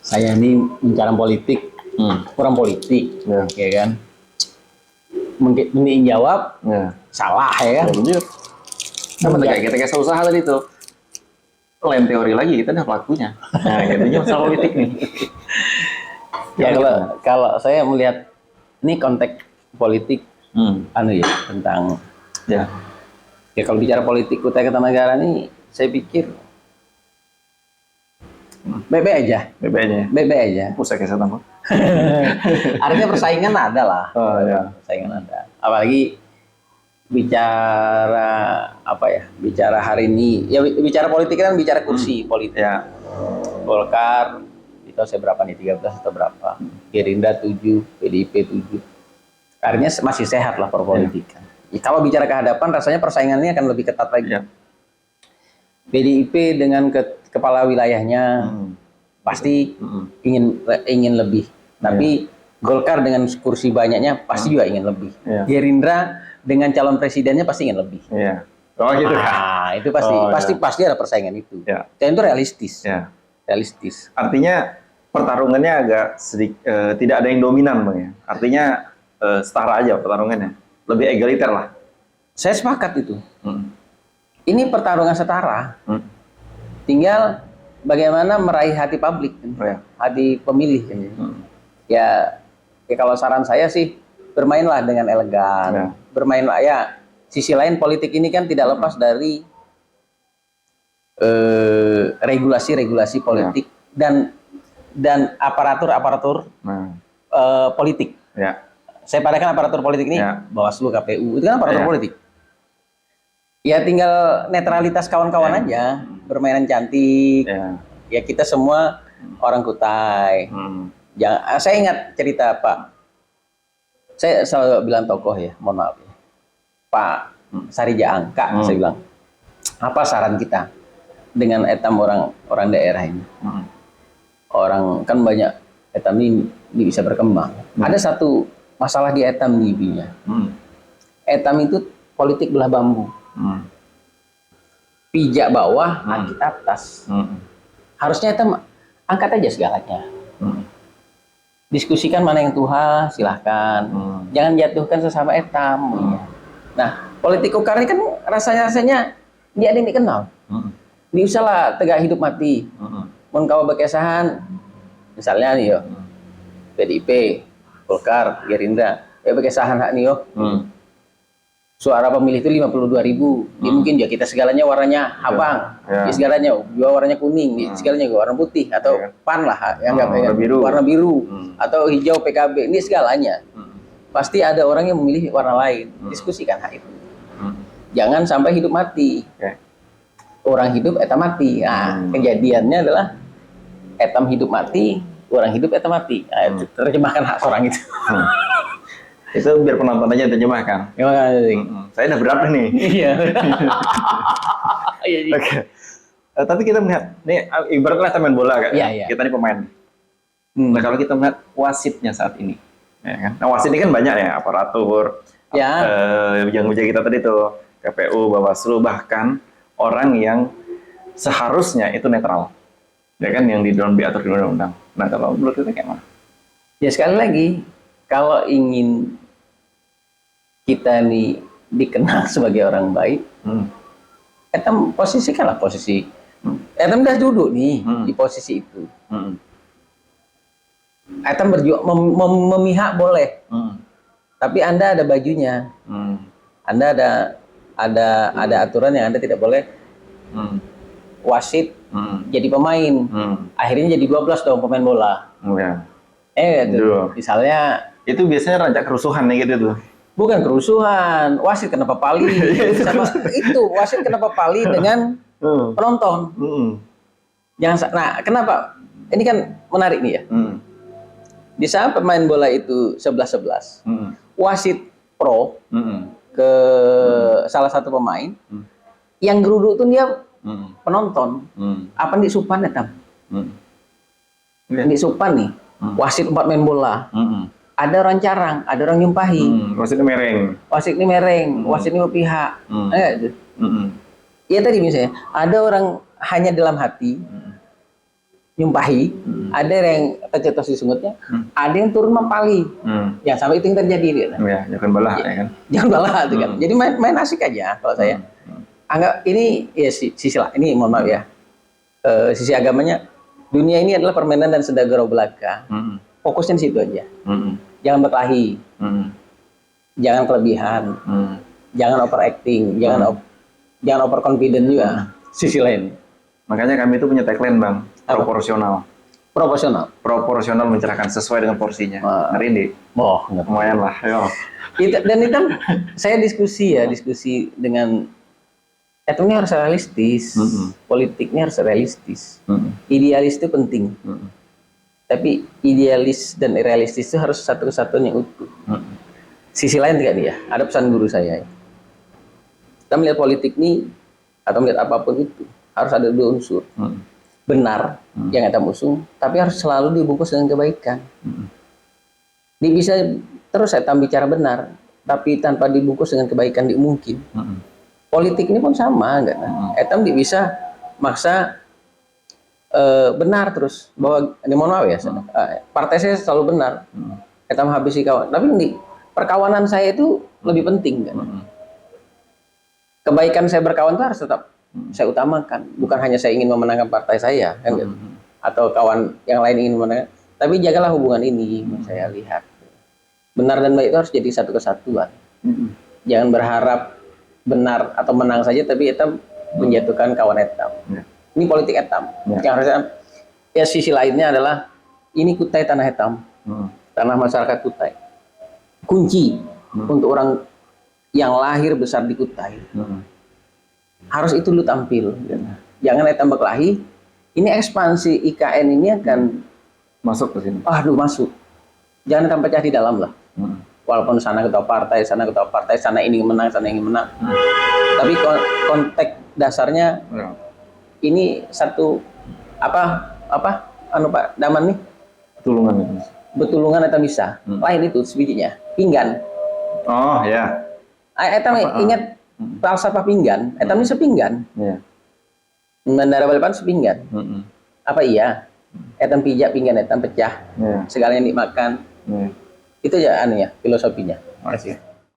saya ini bicara politik, kurang politik, ya kan? Mending jawab, salah ya kan? Bener. Sama kayak kita kisah usaha tadi tuh. Lain teori lagi, kita udah pelakunya. Nah, gitu masalah politik nih. Ya kalau saya melihat ini konteks politik, ya tentang ya kalau bicara politik Kutai Kartanegara ini, saya pikir bebe aja. Pusat kesehatan. Artinya persaingan ada lah. Oh ya. Persaingan ada. Apalagi bicara bicara hari ini, ya bicara politik kan bicara kursi politik. Ya. Golkar itu saya berapa nih, 13 atau berapa? Gerindra 7, PDIP 7. Artinya masih sehat lah perpolitikan. Ya, kalau bicara kehadapan rasanya persaingannya akan lebih ketat lagi. Ya. PDIP dengan kepala wilayahnya pasti ingin lebih. Tapi Golkar dengan kursi banyaknya pasti juga ingin lebih. Ya. Gerindra dengan calon presidennya pasti ingin lebih. Iya. Oh gitu kan. Nah, itu pasti ada persaingan itu. Ya. Dan itu realistis. Ya. Realistis. Artinya pertarungannya agak sedikit tidak ada yang dominan, Bang ya. Artinya setara aja pertarungannya. Lebih egaliter lah. Saya sepakat itu. Ini pertarungan setara. Tinggal bagaimana meraih hati publik, hati pemilih. Ya kalau saran saya sih bermainlah dengan elegan. Bermainlah ya. Sisi lain politik ini kan tidak lepas dari regulasi-regulasi politik dan aparatur politik. Ya. Saya padakan aparatur politik ini, Bawaslu, KPU, itu kan aparatur politik. Ya tinggal netralitas kawan-kawan aja, bermainan cantik. Ya kita semua orang Kutai. Saya ingat cerita Pak. Saya selalu bilang tokoh ya, mohon maaf ya. Pak Sari Jaang, Kak, saya bilang, apa saran kita dengan etam orang daerah ini? Orang kan banyak etam ini bisa berkembang. Ada satu masalah di etam nya. Etam itu politik belah bambu. Pijak bawah, angkat atas. Harusnya etam angkat aja segalanya. Diskusikan mana yang Tuhan, silahkan. Jangan jatuhkan sesama etam. Nah, politik ukar ini kan rasanya dia ada yang dikenal. Dia usahlah tegak hidup mati. Mun kau berkesahan, misalnya nih yo, PDIP, Golkar, Gerindra, ya berkesahan hak nih yo. Suara pemilih itu 52.000. Mungkin ya kita segalanya warnanya abang, di segalanya juga warnanya kuning, di segalanya juga warna putih atau PAN lah yang warna biru atau hijau PKB. Ini segalanya. Pasti ada orang yang memilih warna lain. Diskusikan hak itu. Jangan sampai hidup mati. Orang hidup etam mati. Nah, kejadiannya adalah etam hidup mati, orang hidup etam mati. Nah, terjemahkan hak seorang itu. Itu biar penonton aja terjemahkan. Saya udah berat nih. Iya. Oke. Tapi kita melihat, nih ibaratnya kita main bola kan. Kita nih pemain. Nah kalau kita melihat wasitnya saat ini, ya kan? Nah wasit ini kan banyak ya, aparatur, yang uji kita tadi tuh, KPU, Bawaslu, bahkan orang yang seharusnya itu netral, ya kan, yang diatur di undang-undang. Nah kalau menurut kita kayak mana? Ya sekali lagi, kalau ingin kita nih dikenal sebagai orang baik, etam posisikanlah posisi. Etam udah duduk nih di posisi itu. Etam berjuang memihak boleh, tapi Anda ada bajunya. Anda ada aturan yang Anda tidak boleh wasit jadi pemain. Akhirnya jadi 12 dong pemain bola. Misalnya itu biasanya rancak kerusuhan nih gitu tuh. Bukan kerusuhan, wasit kenapa pali sama itu wasit kenapa pali dengan penonton. Nah, kenapa? Ini kan menarik nih ya. Di saat pemain bola itu 11-11, wasit pro ke salah satu pemain, yang geruduk tuh dia penonton. Apa nih supan ya tam? Ini supan nih, wasit 4 main bola. Ada orang carang, ada orang nyumpahi. Wasit ini mereng, wasit ini berpihak. Ya tadi misalnya, ada orang hanya dalam hati, nyumpahi, ada yang tercetus di sungutnya, ada yang turun mempali. Ya sampai itu yang terjadi dia. Ya, jangan balah ya kan. Jangan balah itu kan. Jadi main asik aja kalau saya. Anggap ini ya sisi lah. Ini mohon maaf ya. Sisi agamanya, dunia ini adalah permainan dan sedagara belaka. Fokusnya di situ aja. Jangan berkelahi. Jangan kelebihan. Jangan overacting, jangan overconfident juga. Sisi lain. Makanya kami itu punya tagline, Bang. Proporsional. Proporsional mencerahkan sesuai dengan porsinya. Ngeri nih. Lumayan lah. Dan itu saya diskusi dengan ini harus realistis. Politiknya harus realistis. Idealis itu penting. Tapi idealis dan realistis itu harus satu kesatuan yang utuh. Sisi lain tidak nih ya. Ada pesan guru saya. Kita melihat politik ini atau melihat apapun itu harus ada dua unsur. Benar yang kita usung, tapi harus selalu dibungkus dengan kebaikan. Dia bisa terus saya bicara benar, tapi tanpa dibungkus dengan kebaikan mungkin. Politik ini pun sama, enggak? Etam bisa maksa benar terus bahwa ini mohon maaf ya, partai saya selalu benar. Etam habisi kawan, tapi ini perkawanan saya itu lebih penting, kan? Kebaikan saya berkawan itu harus tetap saya utamakan, bukan hanya saya ingin memenangkan partai saya, kan gitu. Atau kawan yang lain ingin memenangkan, tapi jagalah hubungan ini. Saya lihat benar dan baik itu harus jadi satu kesatuan. Jangan berharap benar atau menang saja, tapi etam menjatuhkan kawan etam. Ini politik etam. Yang harusnya ya sisi lainnya adalah ini Kutai tanah etam, tanah masyarakat Kutai. Kunci untuk orang yang lahir besar di Kutai. Harus itu lu tampil. Jangan etam berkelahi. Ini ekspansi IKN ini akan masuk ke sini. Masuk. Jangan etam pecah di dalam lah. Walaupun sana ketua partai, sana ini menang, sana ingin menang. Tapi konteks dasarnya ini satu Pak Daman nih? Betulungan etam bisa. Lain itu sebijinya. Pinggan. Oh ya. Etam ingat falsafah pinggan, etam ini sepinggan. Bandara Balikpapan sepinggan. Apa iya? Etam pijak pinggan etam pecah. Segalanya dimakan. Itu aja filosofinya. Makasih.